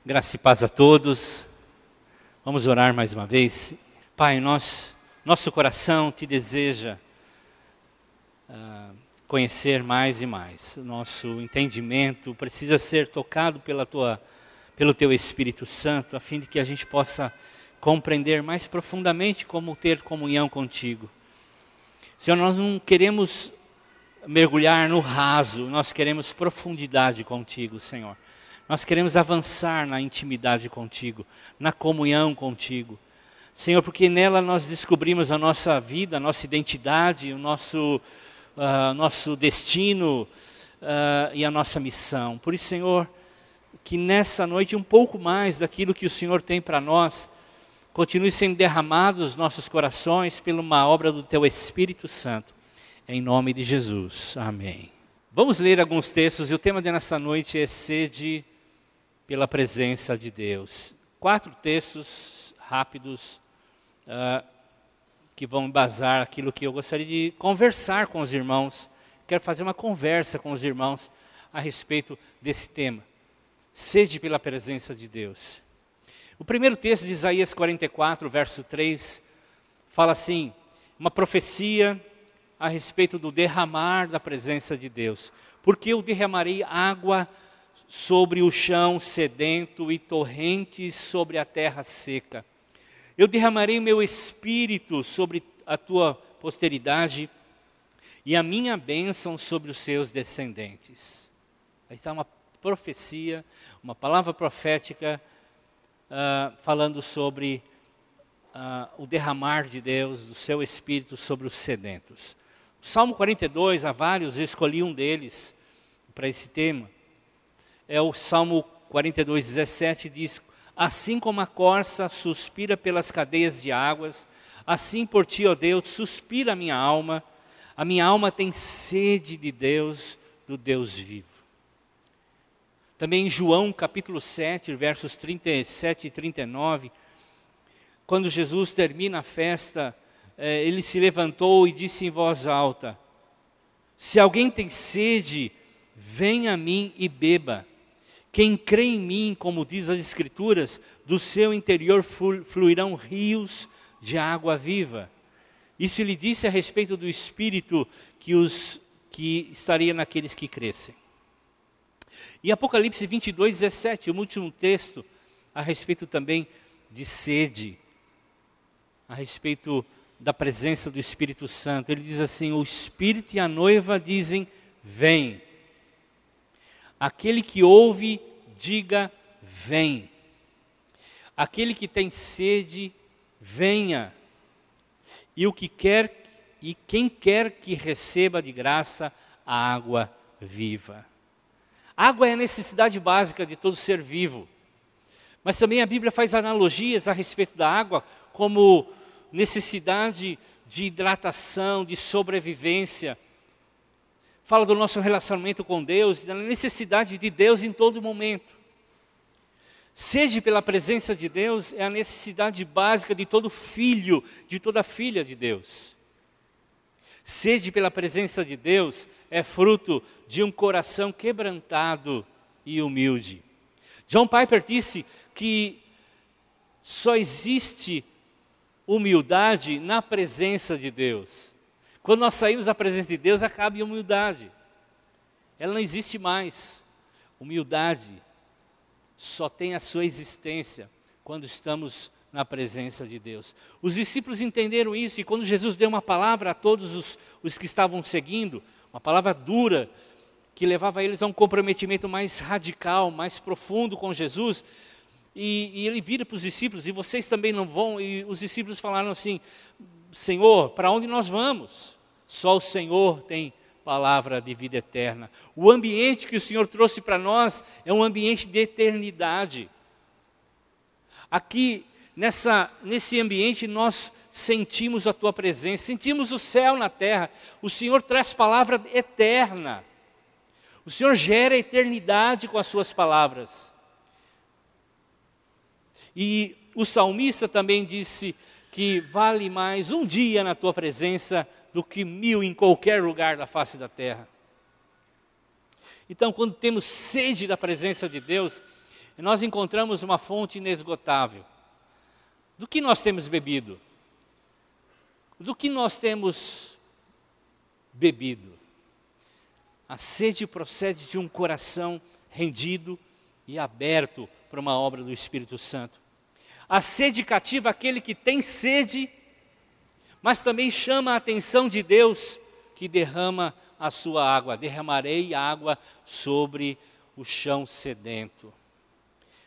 Graça e paz a todos. Vamos orar mais uma vez. Pai, nosso coração te deseja conhecer mais e mais. O nosso entendimento precisa ser tocado pelo Teu Espírito Santo, a fim de que a gente possa compreender mais profundamente como ter comunhão contigo. Senhor, nós não queremos mergulhar no raso, nós queremos profundidade contigo, Senhor. Nós queremos avançar na intimidade contigo, na comunhão contigo. Senhor, porque nela nós descobrimos a nossa vida, a nossa identidade, o nosso destino e a nossa missão. Por isso, Senhor, que nessa noite um pouco mais daquilo que o Senhor tem para nós, continue sendo derramado nos nossos corações pela uma obra do Teu Espírito Santo. Em nome de Jesus. Amém. Vamos ler alguns textos e o tema dessa noite é sede pela presença de Deus. 4 textos rápidos que vão embasar aquilo que eu gostaria de conversar com os irmãos. Quero fazer uma conversa com os irmãos a respeito desse tema. Sede pela presença de Deus. O primeiro texto de Isaías 44, verso 3, fala assim, uma profecia a respeito do derramar da presença de Deus. Porque eu derramarei água sobre o chão sedento e torrentes sobre a terra seca. Eu derramarei meu espírito sobre a tua posteridade e a minha bênção sobre os seus descendentes. Aí está uma profecia, uma palavra profética falando sobre o derramar de Deus, do seu espírito sobre os sedentos. O Salmo 42, há vários, eu escolhi um deles para esse tema. É o Salmo 42, 17, diz: assim como a corça suspira pelas cadeias de águas, assim por ti, ó Deus, suspira a minha alma tem sede de Deus, do Deus vivo. Também em João capítulo 7, versos 37 e 39, quando Jesus termina a festa, ele se levantou e disse em voz alta: se alguém tem sede, venha a mim e beba. Quem crê em mim, como diz as Escrituras, do seu interior fluirão rios de água viva. Isso ele disse a respeito do Espírito que estaria naqueles que crescem. E Apocalipse 22, 17, o último texto, a respeito também de sede, a respeito da presença do Espírito Santo. Ele diz assim: o Espírito e a noiva dizem, vem. Aquele que ouve, diga, vem. Aquele que tem sede, venha. E quem quer que receba de graça a água viva. Água é a necessidade básica de todo ser vivo. Mas também a Bíblia faz analogias a respeito da água como necessidade de hidratação, de sobrevivência. Fala do nosso relacionamento com Deus, da necessidade de Deus em todo momento. Sede pela presença de Deus é a necessidade básica de todo filho, de toda filha de Deus. Sede pela presença de Deus é fruto de um coração quebrantado e humilde. John Piper disse que só existe humildade na presença de Deus. Quando nós saímos da presença de Deus, acaba a humildade. Ela não existe mais. Humildade só tem a sua existência quando estamos na presença de Deus. Os discípulos entenderam isso e quando Jesus deu uma palavra a todos os que estavam seguindo, uma palavra dura, que levava eles a um comprometimento mais radical, mais profundo com Jesus, e ele vira para os discípulos, e vocês também não vão? E os discípulos falaram assim: Senhor, para onde nós vamos? Só o Senhor tem palavra de vida eterna. O ambiente que o Senhor trouxe para nós é um ambiente de eternidade. Aqui, nesse ambiente, nós sentimos a Tua presença, sentimos o céu na terra. O Senhor traz palavra eterna. O Senhor gera eternidade com as Suas palavras. E o salmista também disse que vale mais um dia na tua presença do que 1000 em qualquer lugar da face da terra. Então, quando temos sede da presença de Deus, e nós encontramos uma fonte inesgotável. Do que nós temos bebido? Do que nós temos bebido? A sede procede de um coração rendido e aberto para uma obra do Espírito Santo. A sede cativa aquele que tem sede, mas também chama a atenção de Deus, que derrama a sua água. Derramarei água sobre o chão sedento.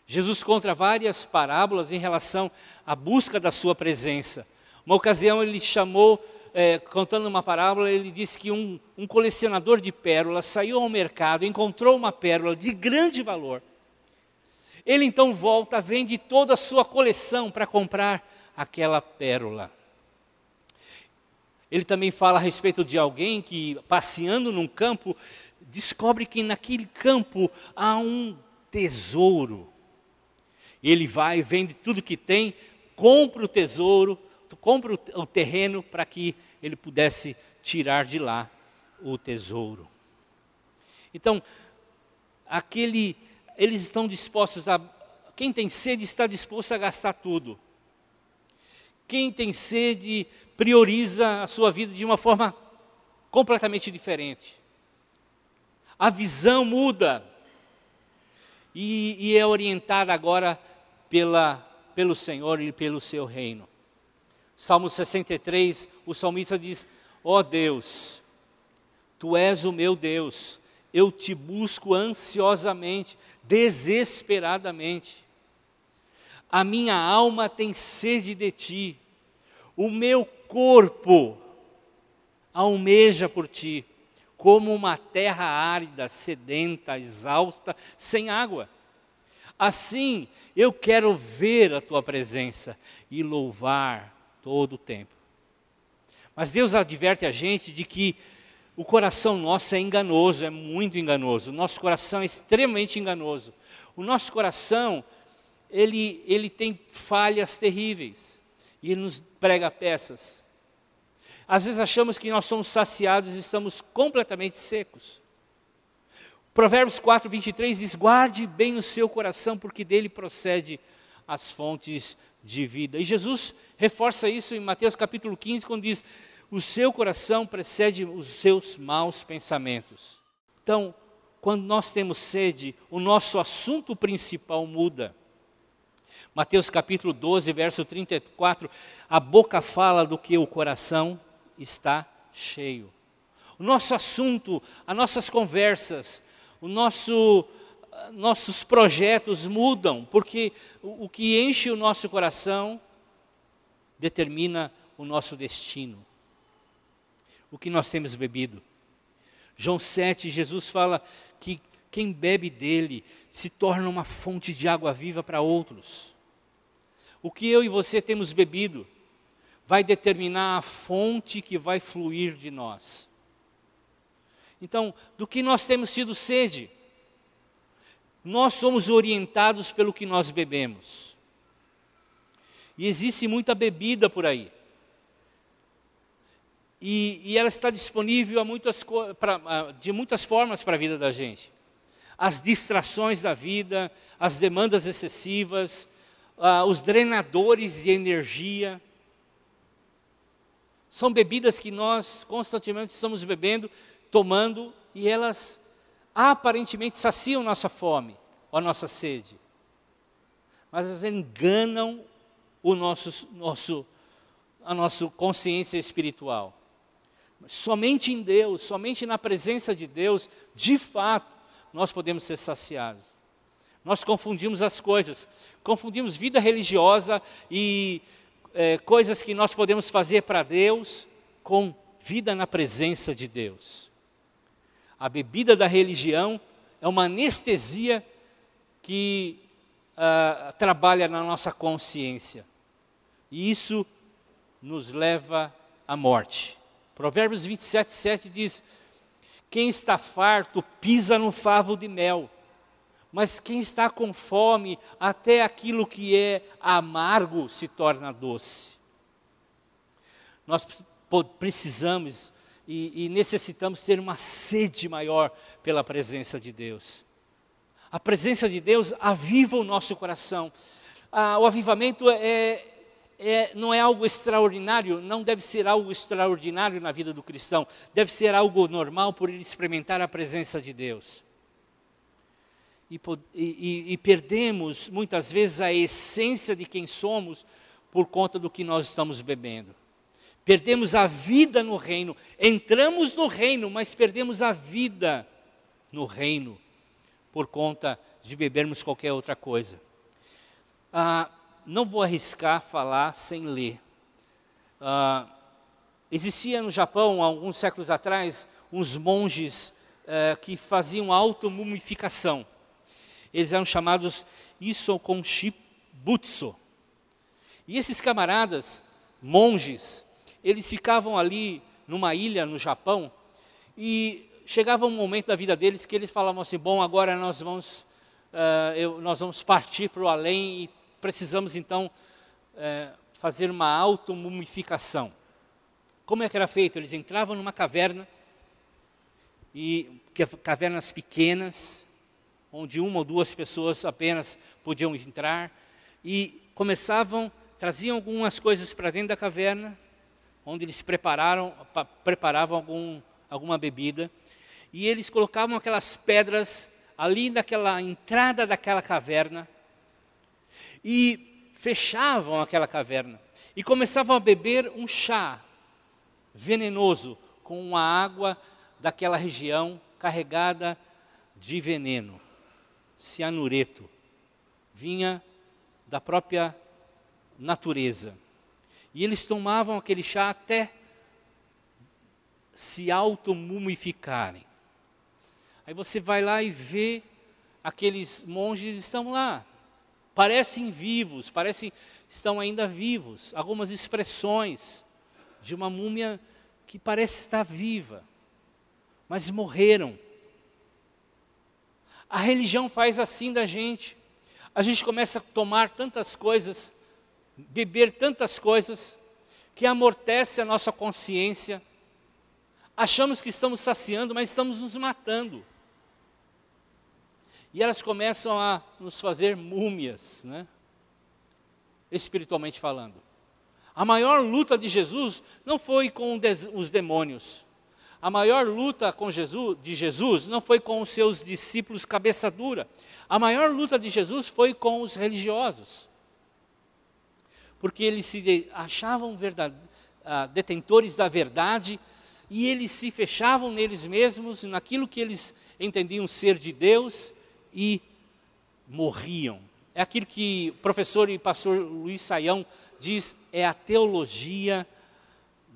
Jesus conta várias parábolas em relação à busca da sua presença. Uma ocasião ele chamou, contando uma parábola, ele disse que um colecionador de pérolas saiu ao mercado, encontrou uma pérola de grande valor. Ele então volta, vende toda a sua coleção para comprar aquela pérola. Ele também fala a respeito de alguém que, passeando num campo, descobre que naquele campo há um tesouro. Ele vai, vende tudo que tem, compra o tesouro, compra o terreno para que ele pudesse tirar de lá o tesouro. Então, eles estão dispostos a... Quem tem sede está disposto a gastar tudo. Quem tem sede prioriza a sua vida de uma forma completamente diferente. A visão muda e é orientada agora pelo Senhor e pelo seu reino. Salmo 63, o salmista diz: ó Deus, Tu és o meu Deus, eu te busco ansiosamente, desesperadamente. A minha alma tem sede de Ti, o meu corpo almeja por Ti, como uma terra árida, sedenta, exausta, sem água. Assim, eu quero ver a Tua presença e louvar todo o tempo. Mas Deus adverte a gente de que o coração nosso é enganoso, é muito enganoso. O nosso coração é extremamente enganoso. O nosso coração, ele tem falhas terríveis. E ele nos prega peças. Às vezes achamos que nós somos saciados e estamos completamente secos. Provérbios 4, 23 diz: guarde bem o seu coração, porque dele procede as fontes de vida. E Jesus reforça isso em Mateus capítulo 15, quando diz: o seu coração precede os seus maus pensamentos. Então, quando nós temos sede, o nosso assunto principal muda. Mateus capítulo 12, verso 34, a boca fala do que o coração está cheio. O nosso assunto, as nossas conversas, nossos projetos mudam, porque o que enche o nosso coração determina o nosso destino. O que nós temos bebido. João 7, Jesus fala que quem bebe dele se torna uma fonte de água viva para outros. O que eu e você temos bebido vai determinar a fonte que vai fluir de nós. Então, do que nós temos tido sede? Nós somos orientados pelo que nós bebemos. E existe muita bebida por aí. E ela está disponível de muitas formas para a vida da gente. As distrações da vida, as demandas excessivas, os drenadores de energia. São bebidas que nós constantemente estamos bebendo, tomando, e elas aparentemente saciam nossa fome, ou a nossa sede. Mas elas enganam a nossa consciência espiritual. Somente em Deus, somente na presença de Deus, de fato, nós podemos ser saciados. Nós confundimos as coisas, confundimos vida religiosa e coisas que nós podemos fazer para Deus com vida na presença de Deus. A bebida da religião é uma anestesia que trabalha na nossa consciência. E isso nos leva à morte. Provérbios 27, 7 diz: quem está farto pisa no favo de mel, mas quem está com fome, até aquilo que é amargo se torna doce. Nós precisamos e necessitamos ter uma sede maior pela presença de Deus. A presença de Deus aviva o nosso coração. O avivamento não é algo extraordinário, não deve ser algo extraordinário na vida do cristão, deve ser algo normal por ele experimentar a presença de Deus. E perdemos muitas vezes a essência de quem somos por conta do que nós estamos bebendo. Perdemos a vida no reino, entramos no reino, mas perdemos a vida no reino por conta de bebermos qualquer outra coisa. Não vou arriscar falar sem ler. Existia no Japão, há alguns séculos atrás, uns monges que faziam automumificação. Eles eram chamados Isokonshibutsu. E esses camaradas, monges, eles ficavam ali numa ilha no Japão e chegava um momento da vida deles que eles falavam assim, bom, agora nós vamos partir para o além e precisamos então fazer uma automumificação. Como é que era feito? Eles entravam numa caverna, cavernas pequenas, onde uma ou duas pessoas apenas podiam entrar, e traziam algumas coisas para dentro da caverna, onde eles preparavam alguma bebida, e eles colocavam aquelas pedras ali naquela entrada daquela caverna, e fechavam aquela caverna, e começavam a beber um chá venenoso, com uma água daquela região carregada de veneno, cianureto, vinha da própria natureza. E eles tomavam aquele chá até se automumificarem. Aí você vai lá e vê aqueles monges, estão lá, parecem vivos, estão ainda vivos. Algumas expressões de uma múmia que parece estar viva, mas morreram. A religião faz assim da gente. A gente começa a tomar tantas coisas, beber tantas coisas, que amortece a nossa consciência. Achamos que estamos saciando, mas estamos nos matando. E elas começam a nos fazer múmias, né? Espiritualmente falando. A maior luta de Jesus não foi com os demônios. A maior luta de Jesus não foi com os seus discípulos cabeça dura. A maior luta de Jesus foi com os religiosos. Porque eles se achavam detentores da verdade e eles se fechavam neles mesmos, naquilo que eles entendiam ser de Deus e morriam. É aquilo que o professor e pastor Luiz Saião diz, é a teologia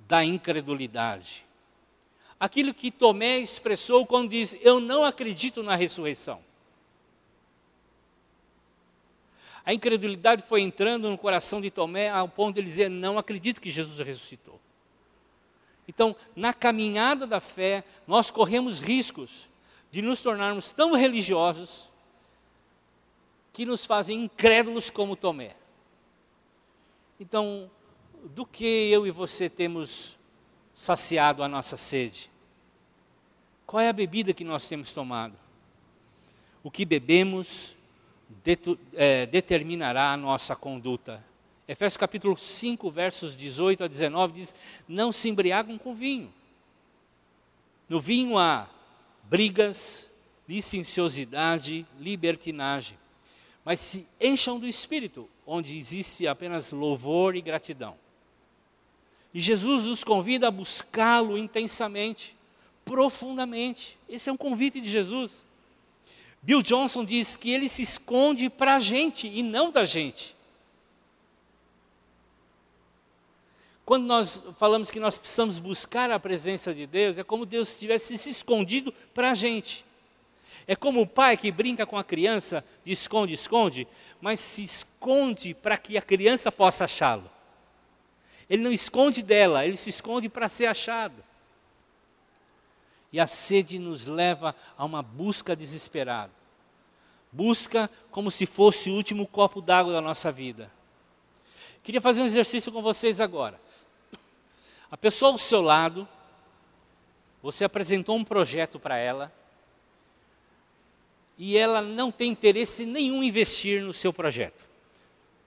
da incredulidade. Aquilo que Tomé expressou quando diz, eu não acredito na ressurreição. A incredulidade foi entrando no coração de Tomé ao ponto de ele dizer, não acredito que Jesus ressuscitou. Então, na caminhada da fé, nós corremos riscos de nos tornarmos tão religiosos que nos fazem incrédulos como Tomé. Então, do que eu e você temos saciado a nossa sede? Qual é a bebida que nós temos tomado? O que bebemos determinará a nossa conduta. Efésios capítulo 5, versos 18 a 19 diz, não se embriagam com vinho. No vinho há brigas, licenciosidade, libertinagem. Mas se encham do Espírito, onde existe apenas louvor e gratidão. E Jesus nos convida a buscá-lo intensamente, profundamente. Esse é um convite de Jesus. Bill Johnson diz que ele se esconde para a gente e não da gente. Quando nós falamos que nós precisamos buscar a presença de Deus, é como Deus tivesse se escondido para a gente. É como o pai que brinca com a criança de esconde, esconde, mas se esconde para que a criança possa achá-lo. Ele não esconde dela, ele se esconde para ser achado. E a sede nos leva a uma busca desesperada. Busca como se fosse o último copo d'água da nossa vida. Queria fazer um exercício com vocês agora. A pessoa ao seu lado, você apresentou um projeto para ela, e ela não tem interesse nenhum em investir no seu projeto.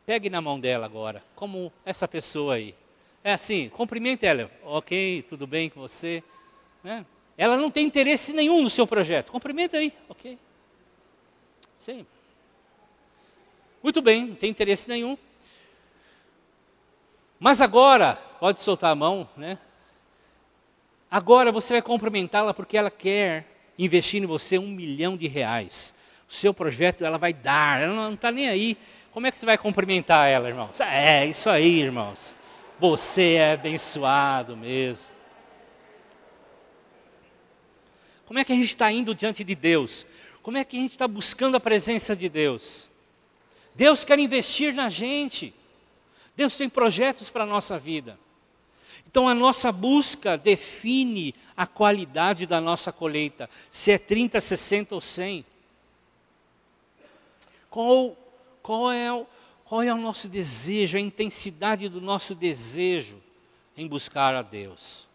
Pegue na mão dela agora, como essa pessoa aí. É assim, cumprimente ela. Ok, tudo bem com você? Né? Ela não tem interesse nenhum no seu projeto. Cumprimenta aí, ok. Sim. Muito bem, não tem interesse nenhum. Mas agora, pode soltar a mão, né? Agora você vai cumprimentá-la porque ela quer investir em você R$1 milhão. O seu projeto ela vai dar, ela não está nem aí. Como é que você vai cumprimentar ela, irmãos? É, isso aí, irmãos. Você é abençoado mesmo. Como é que a gente está indo diante de Deus? Como é que a gente está buscando a presença de Deus? Deus quer investir na gente. Deus tem projetos para a nossa vida. Então a nossa busca define a qualidade da nossa colheita. Se é 30, 60 ou 100. Qual é o nosso desejo, a intensidade do nosso desejo em buscar a Deus?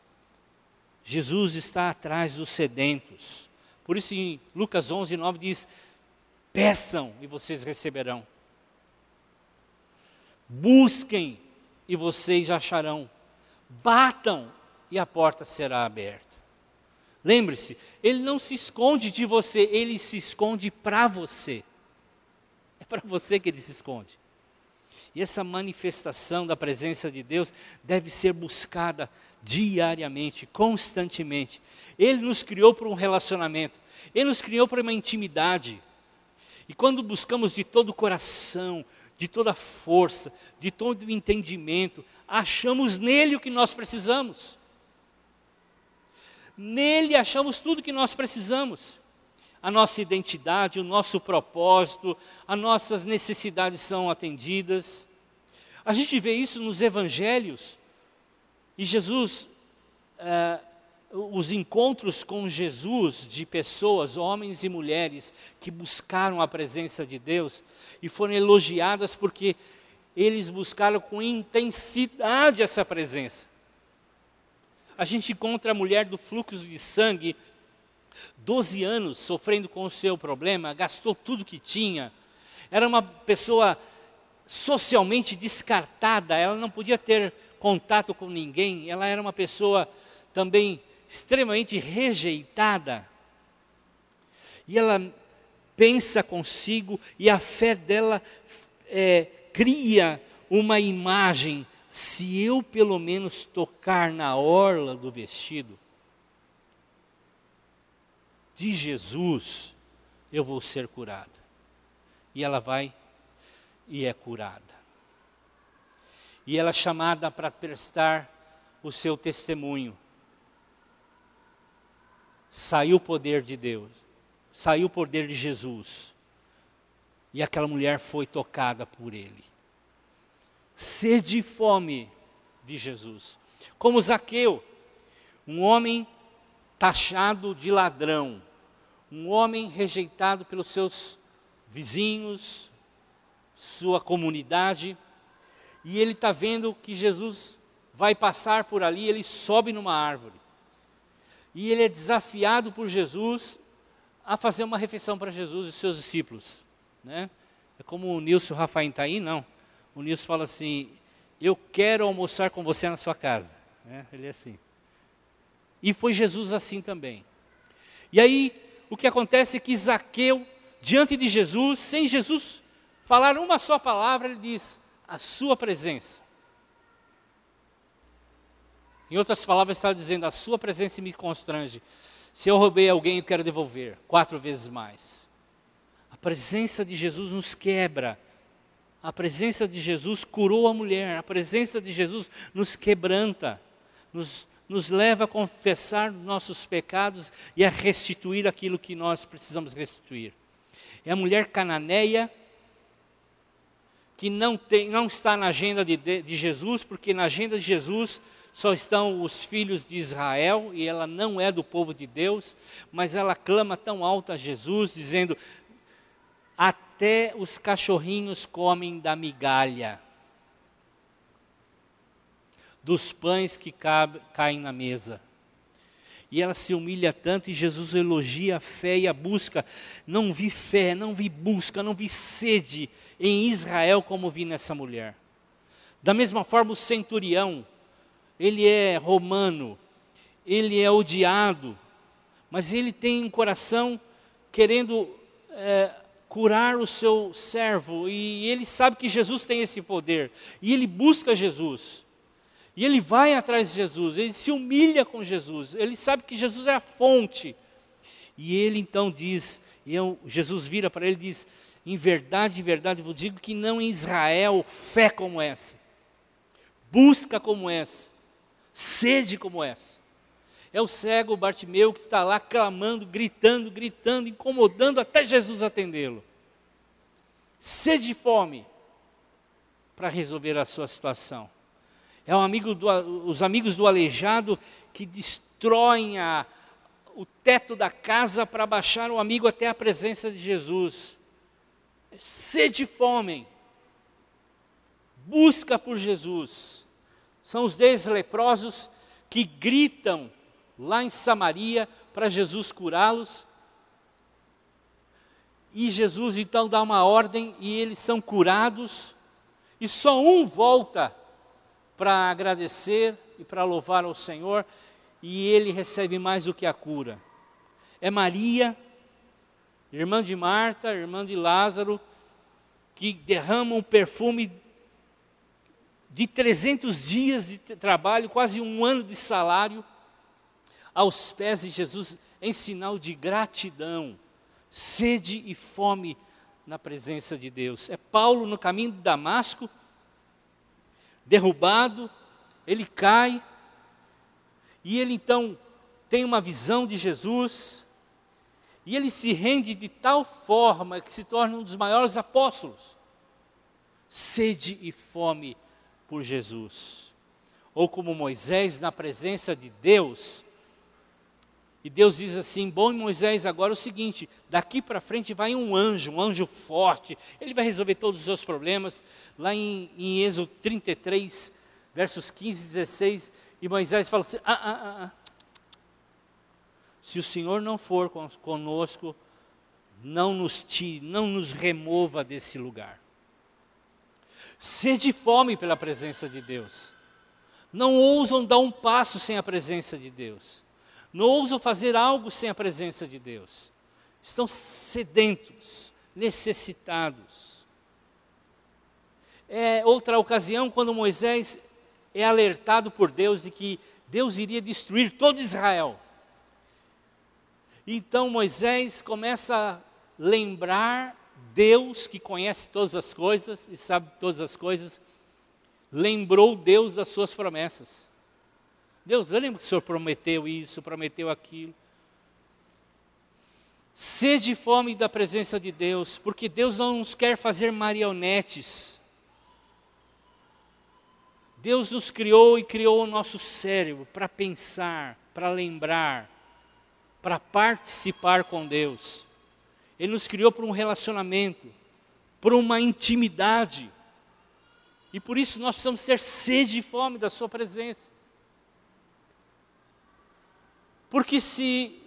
Jesus está atrás dos sedentos. Por isso em Lucas 11, 9 diz, peçam e vocês receberão. Busquem e vocês acharão. Batam e a porta será aberta. Lembre-se, Ele não se esconde de você, Ele se esconde para você. É para você que Ele se esconde. E essa manifestação da presença de Deus deve ser buscada diariamente, constantemente. Ele nos criou para um relacionamento, Ele nos criou para uma intimidade. E quando buscamos de todo o coração, de toda a força, de todo o entendimento, achamos nele o que nós precisamos. Nele achamos tudo o que nós precisamos. A nossa identidade, o nosso propósito, as nossas necessidades são atendidas. A gente vê isso nos evangelhos. E Jesus, os encontros com Jesus de pessoas, homens e mulheres, que buscaram a presença de Deus e foram elogiadas porque eles buscaram com intensidade essa presença. A gente encontra a mulher do fluxo de sangue, 12 anos sofrendo com o seu problema, gastou tudo que tinha, era uma pessoa socialmente descartada, ela não podia ter contato com ninguém, ela era uma pessoa também extremamente rejeitada. E ela pensa consigo e a fé dela cria uma imagem, se eu pelo menos tocar na orla do vestido de Jesus, eu vou ser curada. E ela vai e é curada. E ela é chamada para prestar o seu testemunho. Saiu o poder de Deus, saiu o poder de Jesus. E aquela mulher foi tocada por Ele. Sede e fome de Jesus. Como Zaqueu, um homem taxado de ladrão, um homem rejeitado pelos seus vizinhos, sua comunidade, e ele está vendo que Jesus vai passar por ali, ele sobe numa árvore. E ele é desafiado por Jesus a fazer uma refeição para Jesus e seus discípulos. Né? É como o Nilson Rafael está aí, não. O Nilson fala assim, eu quero almoçar com você na sua casa. Né? Ele é assim. E foi Jesus assim também. E aí, o que acontece é que Zaqueu, diante de Jesus, sem Jesus falar uma só palavra, ele diz, a sua presença. Em outras palavras, está dizendo, a sua presença me constrange. Se eu roubei alguém, eu quero devolver 4 vezes mais. A presença de Jesus nos quebra. A presença de Jesus curou a mulher. A presença de Jesus nos quebranta. Nos leva a confessar nossos pecados e a restituir aquilo que nós precisamos restituir. É a mulher cananeia que não está na agenda de Jesus, porque na agenda de Jesus só estão os filhos de Israel, e ela não é do povo de Deus, mas ela clama tão alto a Jesus, dizendo, até os cachorrinhos comem da migalha dos pães que caem na mesa. E ela se humilha tanto, e Jesus elogia a fé e a busca. Não vi fé, não vi busca, não vi sede em Israel como vi nessa mulher. Da mesma forma, o centurião, ele é romano, ele é odiado, mas ele tem um coração querendo curar o seu servo, e ele sabe que Jesus tem esse poder, e ele busca Jesus. E ele vai atrás de Jesus, ele se humilha com Jesus, ele sabe que Jesus é a fonte. E ele então diz, Jesus vira para ele e diz, em verdade, vos digo que não em Israel fé como essa, busca como essa, sede como essa. É o cego Bartimeu que está lá clamando, gritando, incomodando até Jesus atendê-lo. Sede e fome para resolver a sua situação. É os amigos do aleijado que destroem o teto da casa para baixar o amigo até a presença de Jesus. Sede e fome. Busca por Jesus. São os 10 leprosos que gritam lá em Samaria para Jesus curá-los. E Jesus então dá uma ordem e eles são curados. E só um volta para agradecer e para louvar ao Senhor, e ele recebe mais do que a cura. É Maria, irmã de Marta, irmã de Lázaro, que derrama um perfume de 300 dias de trabalho, quase um ano de salário, aos pés de Jesus, em sinal de gratidão, sede e fome na presença de Deus. É Paulo no caminho de Damasco, derrubado, ele cai, e ele então tem uma visão de Jesus, e ele se rende de tal forma que se torna um dos maiores apóstolos. Sede e fome por Jesus. Ou como Moisés na presença de Deus, e Deus diz assim, bom Moisés, agora é o seguinte, daqui para frente vai um anjo forte, ele vai resolver todos os seus problemas. Lá em Êxodo 33, versos 15 e 16, e Moisés fala assim, se o Senhor não for conosco, não nos tire, não nos remova desse lugar. Sede e fome pela presença de Deus. Não ousam dar um passo sem a presença de Deus. Não ousam fazer algo sem a presença de Deus. Estão sedentos, necessitados. Outra ocasião, quando Moisés é alertado por Deus de que Deus iria destruir todo Israel. Então Moisés começa a lembrar Deus, que conhece todas as coisas e sabe todas as coisas, lembrou Deus das suas promessas. Deus, eu lembro que o Senhor prometeu isso, prometeu aquilo. Sede e fome da presença de Deus, porque Deus não nos quer fazer marionetes. Deus nos criou e criou o nosso cérebro para pensar, para lembrar, para participar com Deus. Ele nos criou para um relacionamento, para uma intimidade. E por isso nós precisamos ter sede e fome da sua presença. Porque se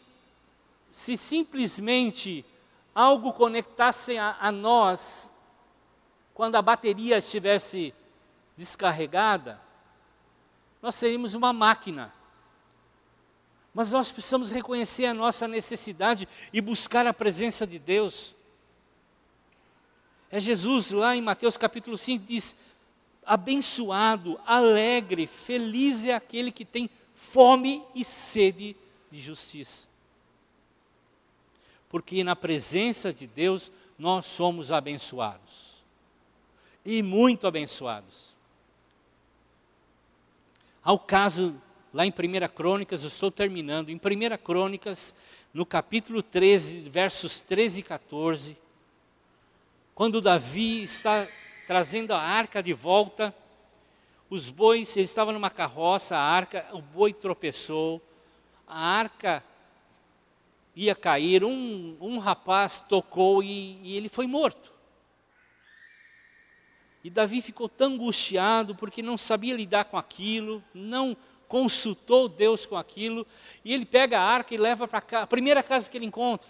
simplesmente algo conectasse a nós, quando a bateria estivesse descarregada, nós seríamos uma máquina. Mas nós precisamos reconhecer a nossa necessidade e buscar a presença de Deus. Jesus lá em Mateus capítulo 5 diz, abençoado, alegre, feliz é aquele que tem fome e sede de justiça. Porque na presença de Deus nós somos abençoados. E muito abençoados. Há o caso lá em 1 Crônicas, eu estou terminando, em 1 Crônicas, no capítulo 13, versos 13 e 14, quando Davi está trazendo a arca de volta, os bois, ele estava numa carroça, a arca, o boi tropeçou, a arca ia cair, um rapaz tocou e ele foi morto. E Davi ficou tão angustiado porque não sabia lidar com aquilo, não consultou Deus com aquilo, e ele pega a arca e leva para a primeira casa que ele encontra,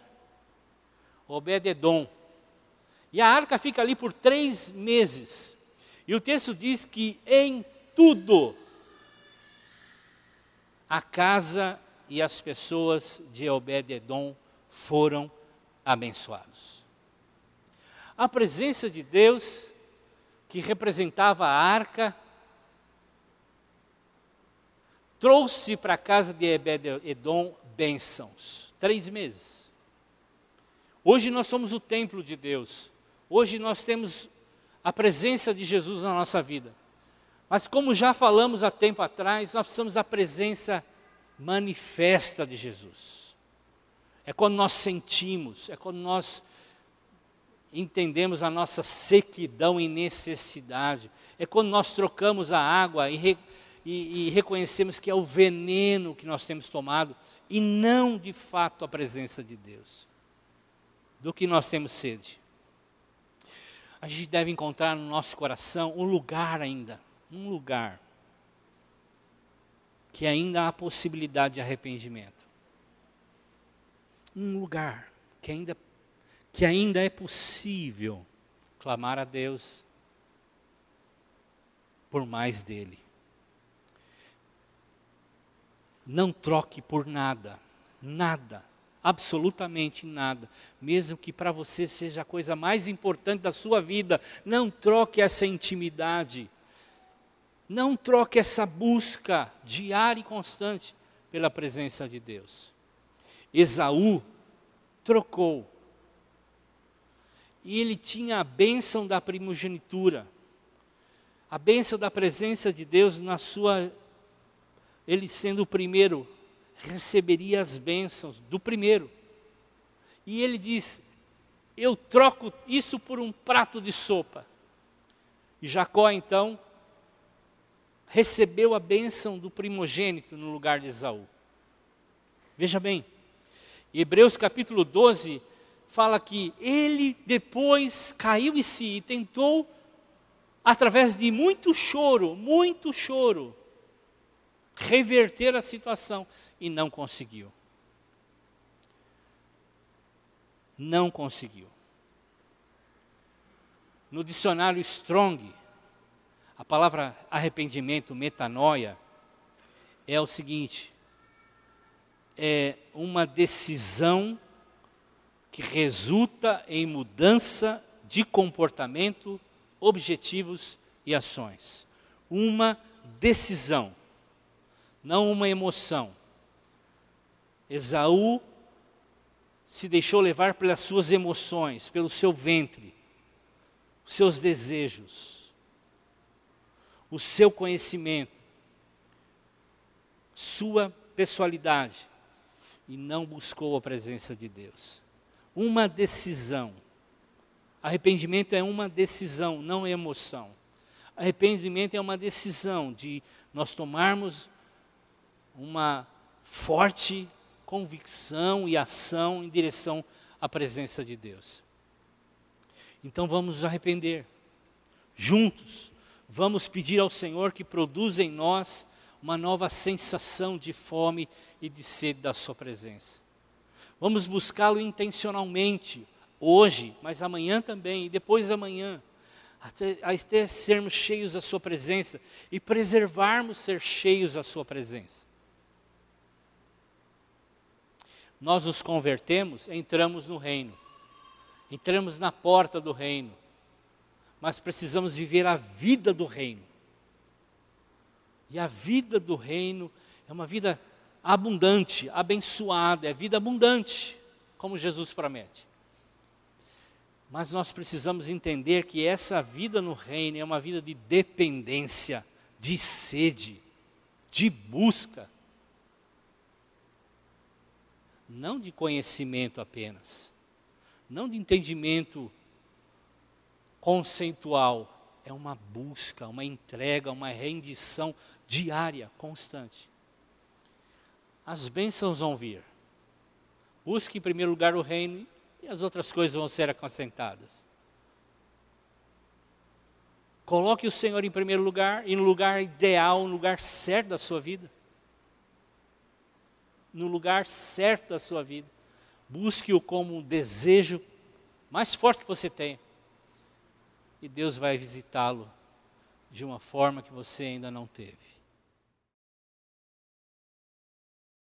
Obed-edom. E a arca fica ali por 3 meses. E o texto diz que em tudo a casa e as pessoas de Obed-edom foram abençoados. A presença de Deus, que representava a arca, trouxe para a casa de Obed-edom bênçãos. 3 meses. Hoje nós somos o templo de Deus. Hoje nós temos a presença de Jesus na nossa vida. Mas como já falamos há tempo atrás, nós precisamos da presença manifesta de Jesus. É quando nós sentimos, é quando nós entendemos a nossa sequidão e necessidade. É quando nós trocamos a água e reconhecemos que é o veneno que nós temos tomado e não de fato a presença de Deus. Do que nós temos sede. A gente deve encontrar no nosso coração um lugar que ainda há possibilidade de arrependimento. Um lugar que ainda é possível clamar a Deus por mais dele. Não troque por nada, absolutamente nada, mesmo que para você seja a coisa mais importante da sua vida, não troque essa intimidade, não troque essa busca diária e constante pela presença de Deus. Esaú trocou, e ele tinha a bênção da primogenitura, a bênção da presença de Deus ele sendo o primeiro, receberia as bênçãos do primeiro. E ele diz, eu troco isso por um prato de sopa. E Jacó então recebeu a bênção do primogênito no lugar de Esaú. Veja bem, Hebreus capítulo 12 fala que ele depois caiu em si e tentou, através de muito choro, reverter a situação e não conseguiu. Não conseguiu. No dicionário Strong, a palavra arrependimento, metanoia, é o seguinte: é uma decisão que resulta em mudança de comportamento, objetivos e ações. Uma decisão, não uma emoção. Esaú se deixou levar pelas suas emoções, pelo seu ventre, os seus desejos, o seu conhecimento, sua pessoalidade, e não buscou a presença de Deus. Uma decisão. Arrependimento é uma decisão, não é emoção. Arrependimento é uma decisão de nós tomarmos uma forte convicção e ação em direção à presença de Deus. Então vamos nos arrepender. Juntos, vamos pedir ao Senhor que produza em nós uma nova sensação de fome e de sede da sua presença. Vamos buscá-lo intencionalmente, hoje, mas amanhã também, e depois da manhã, até sermos cheios da sua presença e preservarmos ser cheios da sua presença. Nós nos convertemos, entramos no reino, entramos na porta do reino, mas precisamos viver a vida do reino. E a vida do reino é uma vida abundante, abençoada, é vida abundante, como Jesus promete. Mas nós precisamos entender que essa vida no reino é uma vida de dependência, de sede, de busca. Não de conhecimento apenas, não de entendimento conceitual, é uma busca, uma entrega, uma rendição diária, constante. As bênçãos vão vir. Busque em primeiro lugar o reino e as outras coisas vão ser acrescentadas. Coloque o Senhor em primeiro lugar e no lugar ideal, no lugar certo da sua vida. no lugar certo da sua vida. Busque-o como um desejo mais forte que você tem. E Deus vai visitá-lo de uma forma que você ainda não teve.